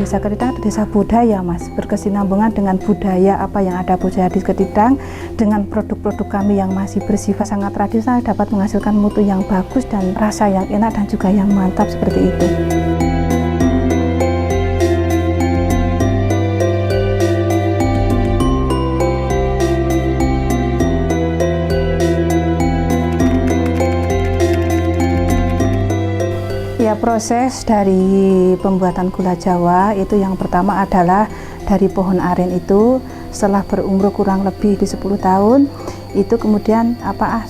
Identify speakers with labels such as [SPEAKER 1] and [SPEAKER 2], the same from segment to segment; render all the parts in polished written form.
[SPEAKER 1] Desa Ketidang itu desa budaya, Mas, berkesinambungan dengan budaya apa yang ada budaya di Ketidang, dengan produk-produk kami yang masih bersifat sangat tradisional dapat menghasilkan mutu yang bagus dan rasa yang enak dan juga yang mantap seperti itu. Ya, proses dari pembuatan gula Jawa itu yang pertama adalah dari pohon aren itu setelah berumur kurang lebih di 10 tahun itu kemudian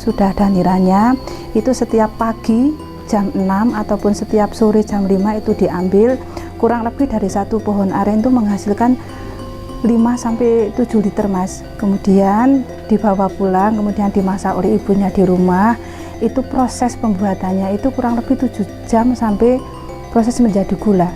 [SPEAKER 1] sudah ada niranya, itu setiap pagi jam 6 ataupun setiap sore jam 5 itu diambil. Kurang lebih dari satu pohon aren itu menghasilkan 5-7 liter, Mas. Kemudian dibawa pulang, kemudian dimasak oleh ibunya di rumah. Itu proses pembuatannya itu kurang lebih 7 jam sampai proses menjadi gula.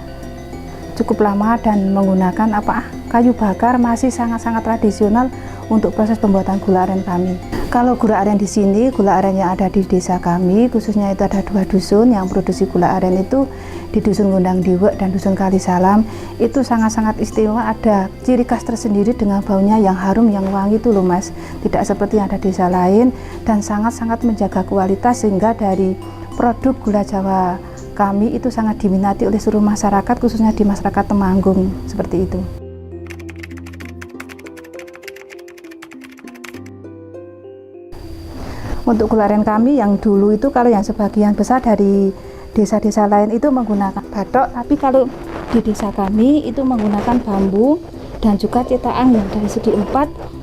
[SPEAKER 1] Cukup lama dan menggunakan kayu bakar, masih sangat-sangat tradisional untuk proses pembuatan gula aren kami. Kalau gula aren di sini, gula aren yang ada di desa kami, khususnya itu ada 2 dusun yang produksi gula aren itu di Dusun Gondang Diwe dan Dusun Kalisalam. Itu sangat-sangat istimewa, ada ciri khas tersendiri dengan baunya yang harum, yang wangi itu loh, Mas. Tidak seperti yang ada di desa lain dan sangat-sangat menjaga kualitas sehingga dari produk gula Jawa kami itu sangat diminati oleh seluruh masyarakat, khususnya di masyarakat Temanggung, seperti itu. Untuk gula aren kami yang dulu itu, kalau yang sebagian besar dari desa-desa lain itu menggunakan batok, tapi kalau di desa kami itu menggunakan bambu dan juga cetakan yang dari segi 4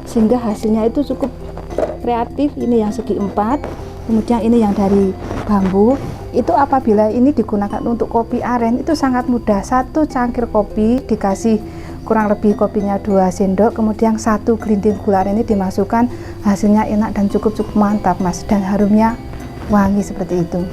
[SPEAKER 1] sehingga hasilnya itu cukup kreatif. Ini yang segi 4, kemudian ini yang dari bambu. Itu apabila ini digunakan untuk kopi aren itu sangat mudah. 1 cangkir kopi dikasih kurang lebih kopinya 2 sendok, kemudian 1 gelinting gula aren ini dimasukkan, hasilnya enak dan cukup mantap, Mas, dan harumnya wangi seperti itu.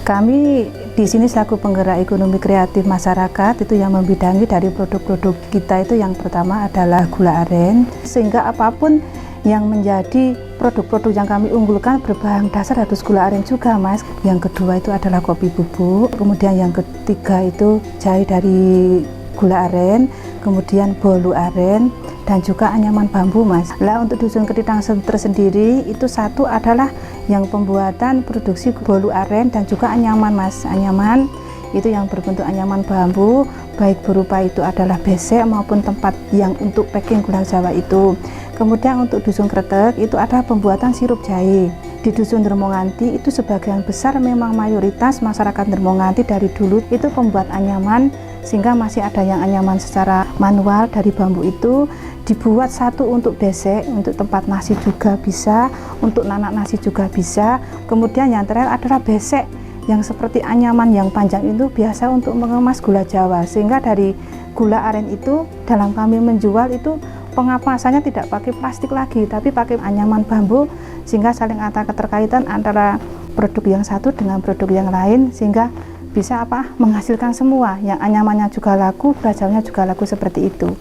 [SPEAKER 1] Kami di sini selaku penggerak ekonomi kreatif masyarakat itu yang membidangi dari produk-produk kita itu yang pertama adalah gula aren, sehingga apapun yang menjadi produk-produk yang kami unggulkan berbahan dasar harus gula aren juga, Mas. Yang kedua itu adalah kopi bubuk, kemudian yang ketiga itu jahe dari gula aren, kemudian bolu aren, dan juga anyaman bambu, Mas. Lah untuk Dusun Ketidang tersendiri itu satu adalah yang pembuatan produksi bolu aren dan juga anyaman, Mas. Anyaman itu yang berbentuk anyaman bambu, baik berupa itu adalah besek maupun tempat yang untuk packing gula Jawa itu. Kemudian untuk Dusun Kretek itu adalah pembuatan sirup jahe. Di Dusun Dermonganti itu sebagian besar memang mayoritas masyarakat Dermonganti dari dulu itu pembuat anyaman, sehingga masih ada yang anyaman secara manual dari bambu itu dibuat satu untuk besek, untuk tempat nasi juga bisa, untuk nanak nasi juga bisa. Kemudian yang terakhir adalah besek yang seperti anyaman yang panjang itu biasa untuk mengemas gula Jawa, sehingga dari gula aren itu dalam kami menjual itu pengemasannya tidak pakai plastik lagi tapi pakai anyaman bambu, sehingga saling ada keterkaitan antara produk yang satu dengan produk yang lain sehingga bisa menghasilkan semua, yang anyamannya juga laku, gula Jawanya juga laku seperti itu.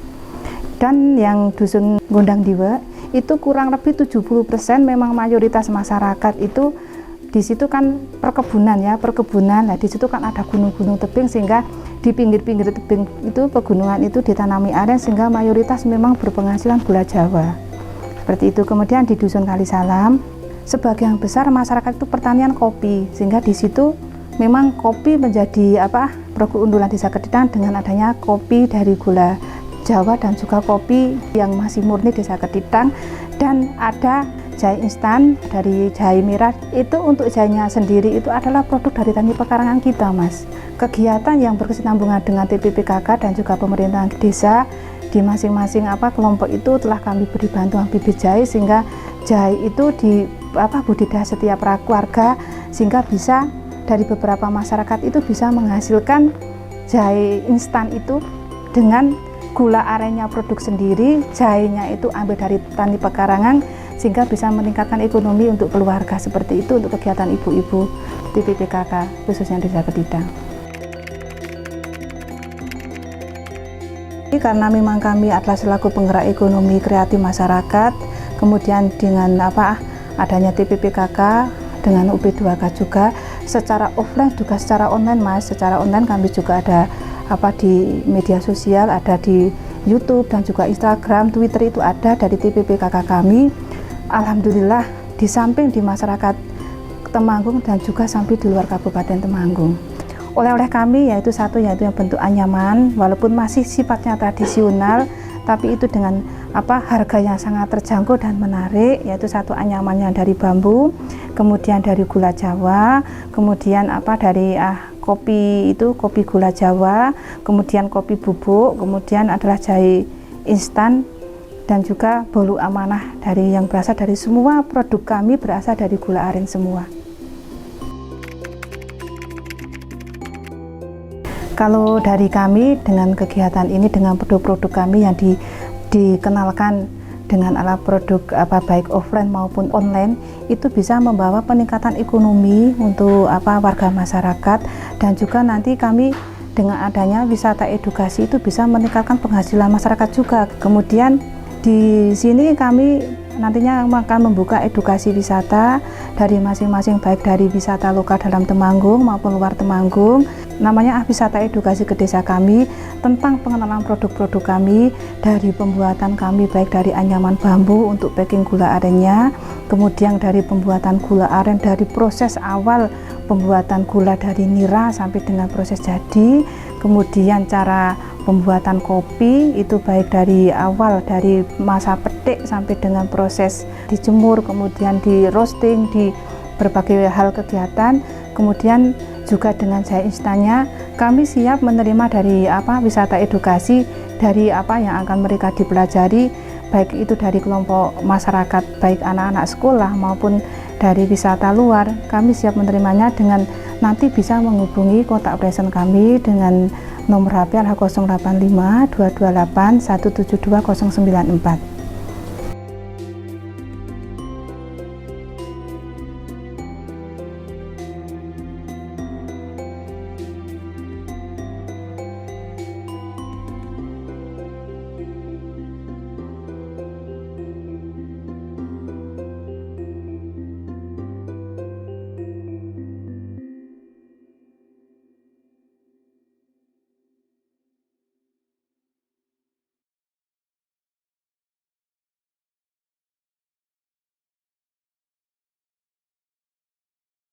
[SPEAKER 1] Dan yang Dusun Gondang Diwe itu kurang lebih 70% memang mayoritas masyarakat itu di situ kan perkebunan. Nah di situ kan ada gunung-gunung tebing, sehingga di pinggir-pinggir tebing itu pegunungan itu ditanami aren sehingga mayoritas memang berpenghasilan gula Jawa. Seperti itu. Kemudian di Dusun Kalisalam sebagian besar masyarakat itu pertanian kopi, sehingga di situ memang kopi menjadi produk unggulan Desa Ketidang dengan adanya kopi dari gula Jawa dan juga kopi yang masih murni Desa Ketidang, dan ada jahe instan dari jahe merah. Itu untuk jahenya sendiri itu adalah produk dari tani pekarangan kita, Mas. Kegiatan yang berkesinambungan dengan TPPKK dan juga pemerintahan desa di masing-masing kelompok itu telah kami beri bantuan bibit jahe, sehingga jahe itu di budidaya setiap keluarga, sehingga bisa dari beberapa masyarakat itu bisa menghasilkan jahe instan itu dengan gula arennya produk sendiri, jahenya itu ambil dari tani pekarangan, sehingga bisa meningkatkan ekonomi untuk keluarga. Seperti itu untuk kegiatan ibu-ibu TPPKK khususnya Desa Ketidang. Karena memang kami adalah selaku penggerak ekonomi kreatif masyarakat, kemudian dengan adanya TPPKK dengan UP2K juga, secara offline juga secara online Mas. Secara online kami juga ada di media sosial, ada di YouTube dan juga Instagram, Twitter itu ada dari TPP KK kami. Alhamdulillah di samping di masyarakat Temanggung dan juga sampai di luar Kabupaten Temanggung. Oleh-oleh kami yaitu yang bentuk anyaman, walaupun masih sifatnya tradisional, tapi itu dengan harga yang sangat terjangkau dan menarik, yaitu satu anyaman yang dari bambu, kemudian dari gula Jawa, kemudian dari kopi gula Jawa, kemudian kopi bubuk, kemudian adalah jahe instan dan juga bolu amanah yang berasal dari semua produk kami berasal dari gula aren semua. Kalau dari kami dengan kegiatan ini, dengan produk-produk kami yang dikenalkan dengan alat produk baik offline maupun online, itu bisa membawa peningkatan ekonomi untuk warga masyarakat, dan juga nanti kami dengan adanya wisata edukasi itu bisa meningkatkan penghasilan masyarakat juga. Kemudian di sini kami nantinya akan membuka edukasi wisata dari masing-masing, baik dari wisata lokal dalam Temanggung maupun luar Temanggung. Namanya wisata edukasi ke desa kami, tentang pengenalan produk-produk kami, dari pembuatan kami baik dari anyaman bambu untuk packing gula arennya, kemudian dari pembuatan gula aren dari proses awal pembuatan gula dari nira sampai dengan proses jadi, kemudian cara pembuatan kopi itu baik dari awal dari masa petik sampai dengan proses dijemur, kemudian di roasting, di berbagai hal kegiatan. Kemudian juga dengan jahe instannya kami siap menerima dari wisata edukasi dari yang akan mereka dipelajari, baik itu dari kelompok masyarakat, baik anak-anak sekolah maupun dari wisata luar. Kami siap menerimanya dengan nanti bisa menghubungi kontak operation kami dengan nomor HP 085 228 172 094.